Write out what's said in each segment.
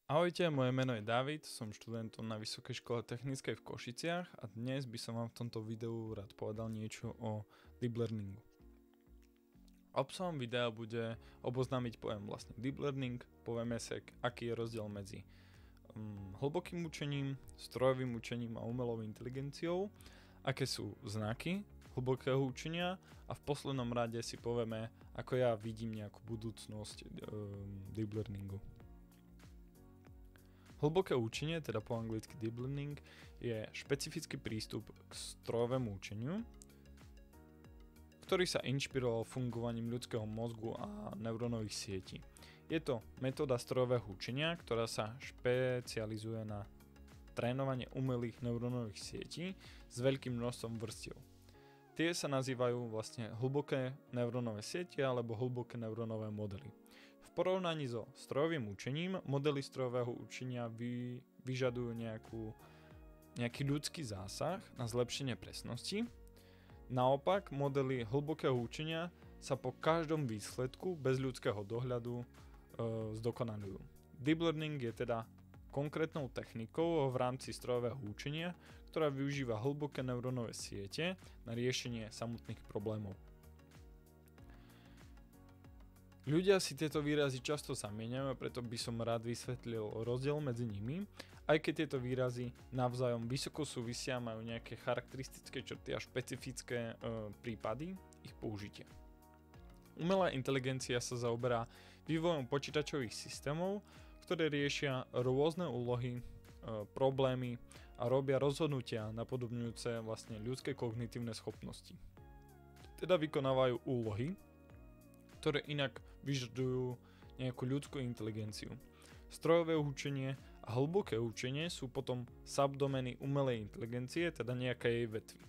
Ahojte, moje meno je David, som študentom na Vysokej škole technickej v Košiciach a dnes by som vám v tomto videu rád povedal niečo o deep learningu. Obsahom videa bude oboznámiť pojem vlastne deep learning, povieme sa, aký je rozdiel medzi hlbokým učením, strojovým učením a umelou inteligenciou, aké sú znaky hlbokého učenia a v poslednom rade si povieme, ako ja vidím nejakú budúcnosť deep learningu. Hlboké učenie, teda po anglicky deep learning, je špecifický prístup k strojovému učeniu, ktorý sa inšpiroval fungovaním ľudského mozgu a neurónových sietí. Je to metóda strojového učenia, ktorá sa špecializuje na trénovanie umelých neurónových sietí s veľkým množstvom vrstiev. Tie sa nazývajú vlastne hlboké neurónové siete alebo hlboké neurónové modely. V porovnaní so strojovým učením, modely strojového učenia vyžadujú nejaký ľudský zásah na zlepšenie presnosti. Naopak, modely hlbokého učenia sa po každom výsledku bez ľudského dohľadu zdokonalujú. Deep learning je teda konkrétnou technikou v rámci strojového učenia, ktorá využíva hlboké neurónové siete na riešenie samotných problémov. Ľudia si tieto výrazy často zamieňajú, preto by som rád vysvetlil rozdiel medzi nimi, aj keď tieto výrazy navzájom vysoko súvisia, majú nejaké charakteristické črty a špecifické prípady ich použitia. Umelá inteligencia sa zaoberá vývojom počítačových systémov, ktoré riešia rôzne úlohy, problémy a robia rozhodnutia napodobňujúce vlastne ľudské kognitívne schopnosti. Teda vykonávajú úlohy, ktoré inak vyžadujú nejakú ľudskú inteligenciu. Strojové učenie a hlboké učenie sú potom subdomény umelej inteligencie, teda nejaké jej vetvy.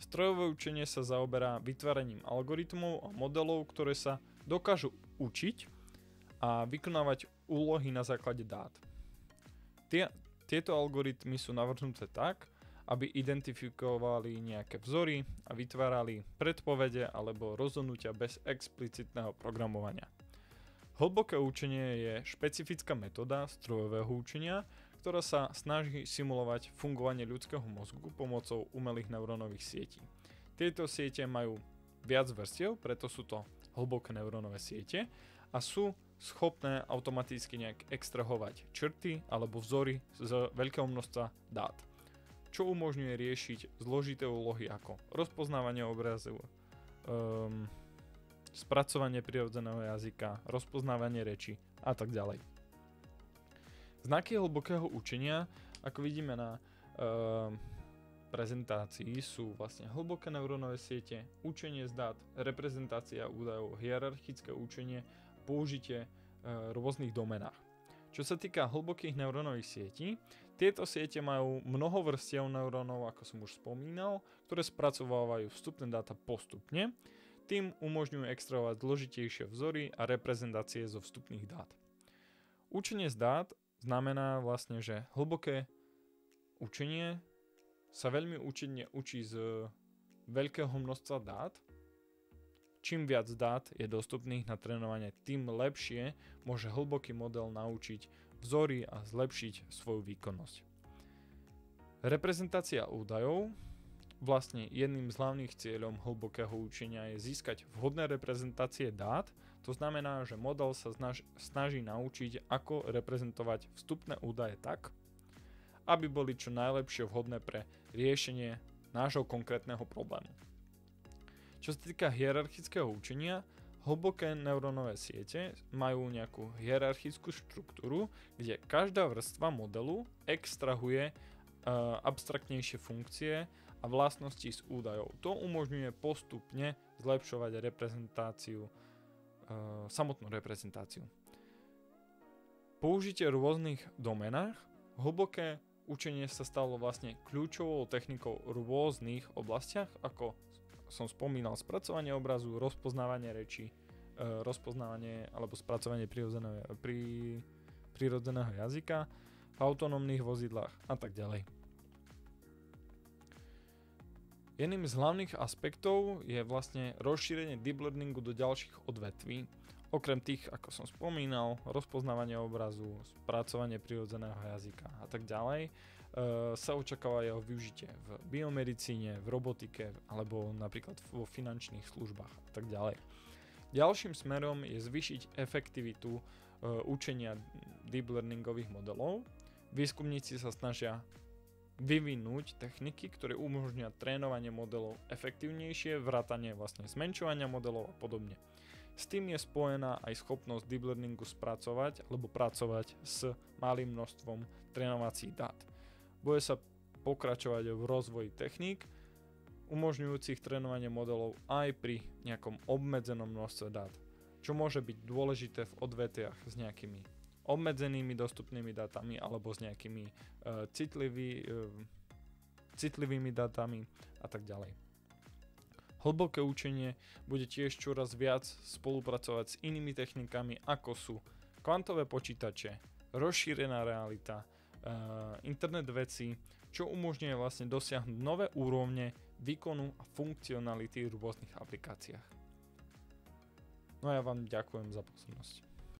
Strojové učenie sa zaoberá vytváraním algoritmov a modelov, ktoré sa dokážu učiť a vykonávať úlohy na základe dát. Tieto algoritmy sú navrhnuté tak, aby identifikovali nejaké vzory a vytvárali predpovede alebo rozhodnutia bez explicitného programovania. Hlboké učenie je špecifická metóda strojového učenia, ktorá sa snaží simulovať fungovanie ľudského mozgu pomocou umelých neurónových sietí. Tieto siete majú viac vrstiev, preto sú to hlboké neurónové siete a sú schopné automaticky nejak extrahovať črty alebo vzory z veľkého množstva dát, čo umožňuje riešiť zložité úlohy ako rozpoznávanie obrazu, spracovanie prirodzeného jazyka, rozpoznávanie reči a tak ďalej. Znaky hlbokého učenia, ako vidíme na prezentácii, sú vlastne hlboké neurónové siete, učenie z dát, reprezentácia údajov, hierarchické učenie, použitie rôznych domenách. Čo sa týka hlbokých neurónových sietí, tieto siete majú mnoho vrstiev neurónov, ako som už spomínal, ktoré spracovávajú vstupné dáta postupne, tým umožňujú extrahovať zložitejšie vzory a reprezentácie zo vstupných dát. Učenie z dát znamená vlastne, že hlboké učenie sa veľmi účinne učí z veľkého množstva dát. Čím viac dát je dostupných na trénovanie, tým lepšie môže hlboký model naučiť vzory a zlepšiť svoju výkonnosť. Reprezentácia údajov. Vlastne jedným z hlavných cieľom hlbokého učenia je získať vhodné reprezentácie dát. To znamená, že model sa snaží naučiť, ako reprezentovať vstupné údaje tak, aby boli čo najlepšie vhodné pre riešenie nášho konkrétneho problému. Čo sa týka hierarchického učenia, hlboké neurónové siete majú nejakú hierarchickú štruktúru, kde každá vrstva modelu extrahuje abstraktnejšie funkcie a vlastnosti z údajov. To umožňuje postupne zlepšovať samotnú reprezentáciu. Použitie v rôznych domenách, hlboké učenie sa stalo vlastne kľúčovou technikou v rôznych oblastiach, ako som spomínal, spracovanie obrazu, rozpoznávanie reči, rozpoznávanie alebo spracovanie prirodzeného jazyka v autonómnych vozidlách a tak ďalej. Jedným z hlavných aspektov je vlastne rozšírenie deep learningu do ďalších odvetví. Okrem tých, ako som spomínal, rozpoznávanie obrazu, spracovanie prirodzeného jazyka a tak ďalej, sa očakáva jeho využitie v biomedicíne, v robotike alebo napríklad vo finančných službách a tak ďalej. Ďalším smerom je zvýšiť efektivitu učenia deep learningových modelov. Výskumníci sa snažia vyvinúť techniky, ktoré umožňujú trénovanie modelov efektívnejšie, vrátanie vlastne zmenšovania modelov a podobne. S tým je spojená aj schopnosť deep learningu spracovať alebo pracovať s malým množstvom trénovacích dát. Bude sa pokračovať v rozvoji techník, umožňujúcich trénovanie modelov aj pri nejakom obmedzenom množstve dát, čo môže byť dôležité v odvetviach s nejakými obmedzenými dostupnými dátami alebo s nejakými citlivými dátami a tak ďalej. Hlboké učenie bude tiež čoraz viac spolupracovať s inými technikami, ako sú kvantové počítače, rozšírená realita, internet vecí, čo umožňuje vlastne dosiahnuť nové úrovne výkonu a funkcionality v rôznych aplikáciách. No a ja vám ďakujem za pozornosť.